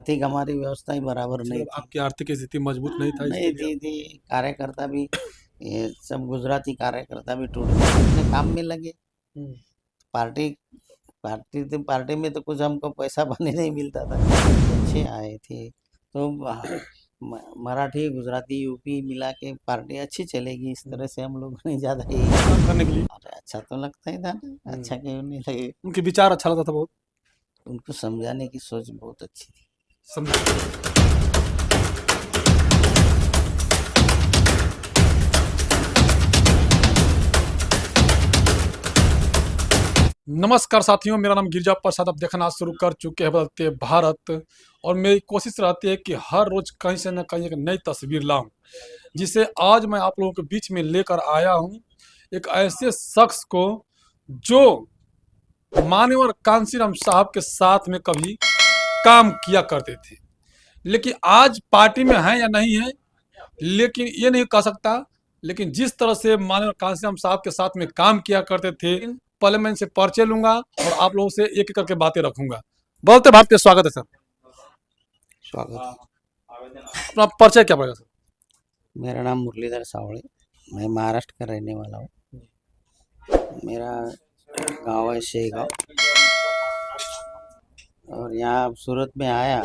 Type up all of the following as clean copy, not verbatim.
आर्थिक हमारी व्यवस्था ही बराबर नहीं थी। आपकी आर्थिक स्थिति मजबूत नहीं था नहीं इसलिए थी कार्यकर्ता भी, ये सब गुजराती कार्यकर्ता भी टूट गए, अपने काम में लगे। हम्म, पार्टी पार्टी में तो कुछ हमको पैसा पानी नहीं मिलता था। अच्छे आए थे तो मराठी गुजराती यूपी मिला के पार्टी अच्छी चलेगी, इस तरह से हम लोग ने ज़्यादा ही काम करने के लिए अरे अच्छा तो लगता ही था ना, अच्छा क्यों नहीं लगे। उनके विचार अच्छा लगता था बहुत। उनको समझाने की सोच बहुत अच्छी थी। समझ नमस्कार साथियों, मेरा नाम गिरजा प्रसाद। अब देखना शुरू कर चुके हैं बदलते भारत, और मेरी कोशिश रहती है कि हर रोज कहीं से न कहीं एक नई तस्वीर लाऊं, जिसे आज मैं आप लोगों के बीच में लेकर आया हूं। एक ऐसे शख्स को जो मान्यवर कांसीराम साहब के साथ में कभी काम किया करते थे, लेकिन आज पार्टी में है या नहीं है, लेकिन ये नहीं कह सकता। लेकिन जिस तरह से माननीय कांसीराम साहब के साथ में काम किया करते थे, पहले मैं इनसे परिचय लूंगा और आप लोगों से एक एक करके बातें रखूंगा। बोलते भारत पे स्वागत है सर। स्वागत। अपना परिचय क्या पड़ेगा सर? मेरा नाम मुरलीधर सावळे, मैं महाराष्ट्र का रहने वाला हूँ। मेरा गांव है शेगांव और यहाँ सूरत में आया।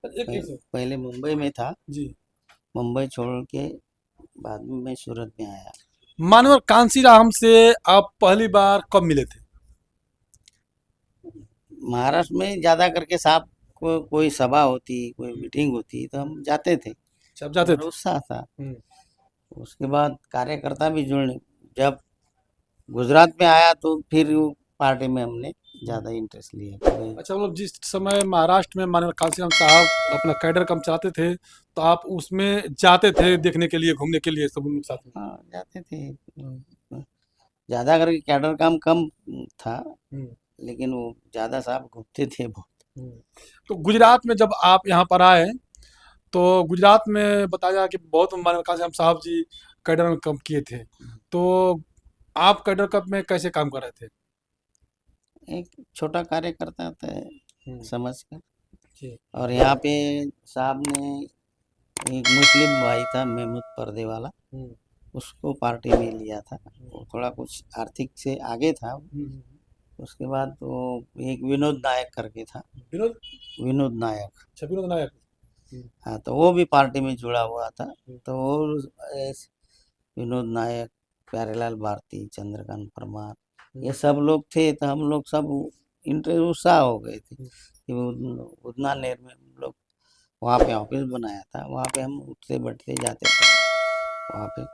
पहले मुंबई में था जी। मुंबई छोड़ के बाद में मैं सूरत में आया। माननीय कांसीराम से आप पहली बार कब मिले थे? महाराष्ट्र में ज़्यादा करके साहब को कोई सभा होती, कोई मीटिंग होती तो हम जाते थे, जब जाते थे? उत्साह था। उसके बाद कार्यकर्ता भी जुड़ने, जब गुजरात में आया तो फिर वो पार्टी में हमने ज़्यादा इंटरेस्ट लिया। अच्छा, मतलब जिस समय महाराष्ट्र में माननीय कांसीराम साहब अपना कैडर कम चलाते थे, तो आप उसमें जाते थे देखने के लिए, घूमने के लिए सब उनके साथ में? हाँ जाते थे। ज़्यादा करके कैडर काम कम था, लेकिन वो ज़्यादा साहब घूमते थे बहुत। तो गुजरात में जब आप यहाँ पर आए, तो गुजरात में बताया कि बहुत माननीय कांसीराम साहब जी कैडर में काम किए थे, तो आप कैडर कप में कैसे काम कर रहे थे? एक छोटा कार्यकर्ता था समझ कर। जी। और यहाँ पे साहब ने एक मुस्लिम भाई था महमूद पर्दे वाला, उसको पार्टी में लिया था। वो थोड़ा कुछ आर्थिक से आगे था। उसके बाद तो एक विनोद नायक करके था। विनोद नायक। अच्छा, विनोद नायक। हाँ, तो वो भी पार्टी में जुड़ा हुआ था। तो वो विनोद नायक, प्यारेलाल भारती, चंद्रकांत परमार, ये सब लोग थे। तो हम लोग सब इंटरेस्ट उत्साह हो गए थे कि उतना नेर में हम लोग वहाँ पे ऑफिस बनाया था, वहाँ पे हम उठते बैठते जाते थे वहाँ पे।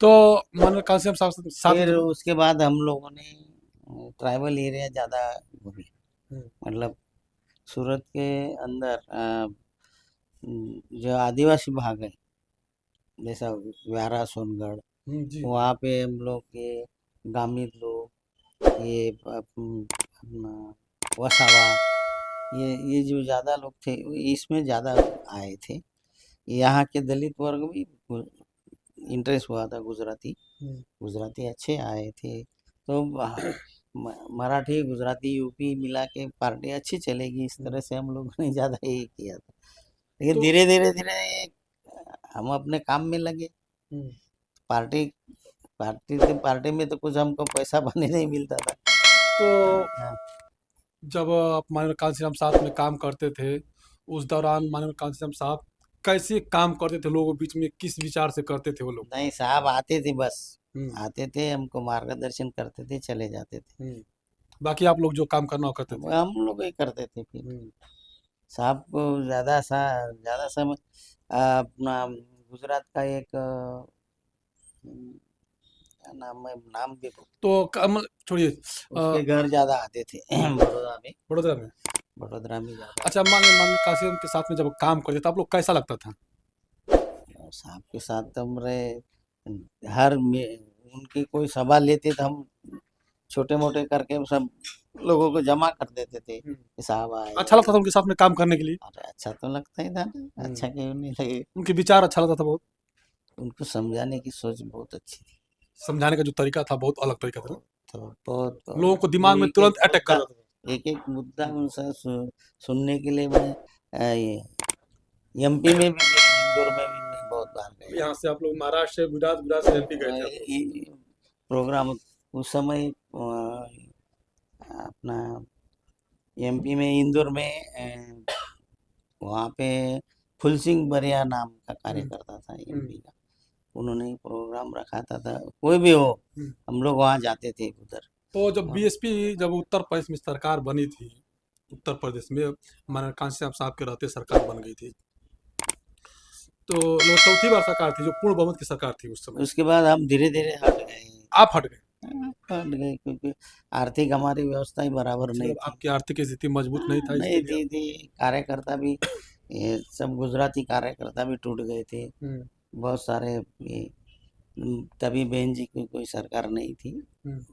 तो माननीय कांसीराम साहब साथ फिर में उसके बाद हम लोगों ने ट्राइबल एरिया ज़्यादा घूमे, मतलब सूरत के अंदर जो आदिवासी भाग है, जैसा व्यारा सोनगढ़, वहाँ पे हम लोग के गामित लोग, ये अपना वसावा, ये जो ज़्यादा लोग थे इसमें ज़्यादा आए थे। यहाँ के दलित वर्ग भी इंटरेस्ट हुआ था। गुजराती अच्छे आए थे। तो मराठी गुजराती यूपी मिला के पार्टी अच्छी चलेगी, इस तरह से हम लोगों ने ज़्यादा ही किया था। लेकिन धीरे धीरे हम अपने काम में लगे। पार्टी पार्टी में तो कुछ हमको पैसा पानी नहीं मिलता था। तो जब आप माननीय कांसीराम साहब में काम करते थे, उस दौरान माननीय कांसीराम साहब कैसे काम करते थे? लोगों के बीच में किस विचार से करते थे वो लोग? नहीं, साहब आते थे, बस आते थे, हमको मार्गदर्शन करते थे, चले जाते थे। बाकी आप लोग जो काम करना हो करते थे? हम लोग ही करते थे। फिर साहब को ज़्यादा समय अपना गुजरात का एक क्या नाम है, नाम भी तो छोड़िए, उसके घर ज़्यादा आते थे बड़ौदा में। बड़ोदरा में ज़्यादा। अच्छा, माननीय कांसीराम के साथ में जब काम करते थे, आप लोग कैसा लगता था? साहब के साथ तो हर उनकी कोई सभा लेते तो हम छोटे मोटे करके सब लोगों को जमा कर देते थे कि साहब आए। अच्छा लगता था उनके साथ में काम करने के लिए? अरे अच्छा तो लगता ही था ना, अच्छा क्यों नहीं लगे। उनके विचार अच्छा लगता था बहुत। उनको समझाने की सोच बहुत अच्छी थी। समझाने का जो तरीका था बहुत अलग तरीका था। तो बहुत लोगों को दिमाग में तुरंत अटैक कर जाता था। एक एक मुद्दा उनसे सुनने के लिए मैं एमपी में भी गया, इंदौर में भी मैं बहुत बार गया। यहाँ से आप लोग महाराष्ट्र से, गुजरात, गुजरात से एमपी गए थे आप लोग। ये प्रोग्राम उस समय अपना एमपी में इंदौर में वहाँ पे फुल सिंह बरिया नाम का कार्यकर्ता था एमपी का, उन्होंने प्रोग्राम रखा था कोई भी हो हम लोग वहाँ जाते थे उधर। तो जब बीएसपी जब उत्तर प्रदेश में सरकार बनी थी, उत्तर प्रदेश में माननीय कांसी साहब के रहते सरकार बन गई थी, तो वो चौथी बार सरकार थी जो पूर्ण बहुमत की सरकार थी उस समय। उसके बाद हम धीरे धीरे हट गए। आप हट गए? हट गए क्योंकि आर्थिक हमारी व्यवस्था ही बराबर नहीं थी। आपकी आर्थिक स्थिति मजबूत नहीं था, नहीं थी कार्यकर्ता भी ये सब गुजराती कार्यकर्ता भी टूट गए थे बहुत सारे। तभी बहन जी की कोई सरकार नहीं थी।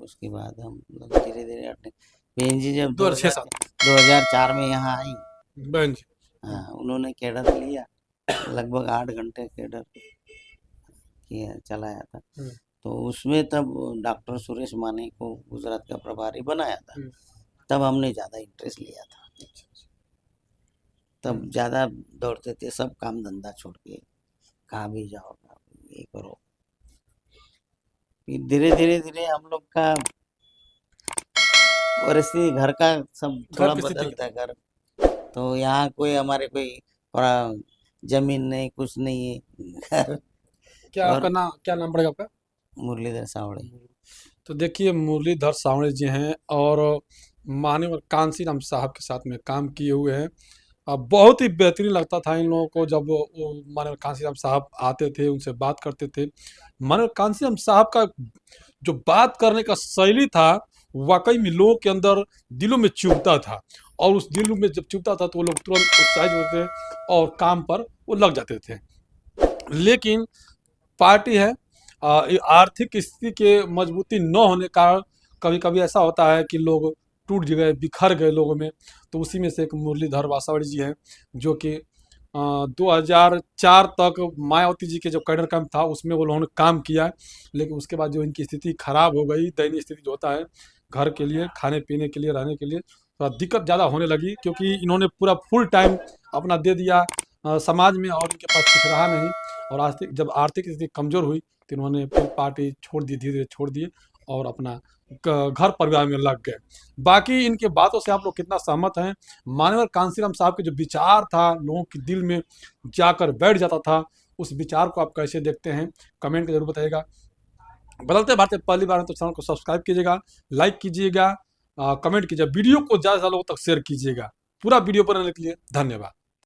उसके बाद हम लोग धीरे धीरे हटने। बहन जी जब 2004 में यहाँ आई, बहन जी, हाँ, उन्होंने कैडर लिया, लगभग 8 घंटे कैडर किया चलाया था। तो उसमें तब डॉक्टर सुरेश माने को गुजरात का प्रभारी बनाया था, तब हमने ज़्यादा इंटरेस्ट लिया था। तब ज़्यादा दौड़ते थे, सब काम धंधा छोड़ के, कहाँ भी जाओ ये करो। फिर धीरे धीरे धीरे हम लोग का परिस्थिति घर का सब थोड़ा बदलता है घर, तो यहाँ कोई हमारे कोई जमीन नहीं, कुछ नहीं है घर। क्या आपका नाम, क्या नाम पड़ेगा आपका? मुरलीधर सावड़े। तो देखिए मुरलीधर सावड़े जी हैं और माननीय कांसी राम साहब के साथ में काम किए हुए हैं। बहुत ही बेहतरीन लगता था इन लोगों को जब वो माननीय कांसी राम साहब आते थे, उनसे बात करते थे। माननीय कांसी राम साहब का जो बात करने का शैली था वाकई में लोगों के अंदर दिलों में चुभता था, और उस दिलों में जब चुभता था तो वो लोग तुरंत उत्साहित होते थे और काम पर वो लग जाते थे। लेकिन पार्टी है, आर्थिक स्थिति के मजबूती न होने का कभी कभी ऐसा होता है कि लोग टूट गए, बिखर गए लोगों में। तो उसी में से एक मुरलीधर वासावड़ी जी हैं जो कि 2004 तक मायावती जी के जो कैडर कैंप था उसमें वो लोगों ने काम किया, लेकिन उसके बाद जो इनकी स्थिति खराब हो गई, दयनीय स्थिति जो होता है घर के लिए, खाने पीने के लिए, रहने के लिए थोड़ा दिक्कत ज़्यादा होने लगी, क्योंकि इन्होंने पूरा फुल टाइम अपना दे दिया समाज में और इनके पास कुछ रहा नहीं। और जब आर्थिक स्थिति कमज़ोर हुई तो इन्होंने फिर पार्टी छोड़ दी, धीरे धीरे छोड़ दिए और अपना घर परिवार में लग गए। बाकी इनके बातों से आप लोग कितना सहमत हैं? माननीय कांसीराम साहब के जो विचार था लोगों के दिल में जाकर बैठ जाता था, उस विचार को आप कैसे देखते हैं कमेंट में जरूर बताइएगा। बदलते भारतीय पहली बार तो चैनल को सब्सक्राइब कीजिएगा, लाइक कीजिएगा, कमेंट कीजिएगा, वीडियो को ज़्यादा से ज़्यादा लोगों तक शेयर कीजिएगा। पूरा वीडियो बनाने के लिए धन्यवाद।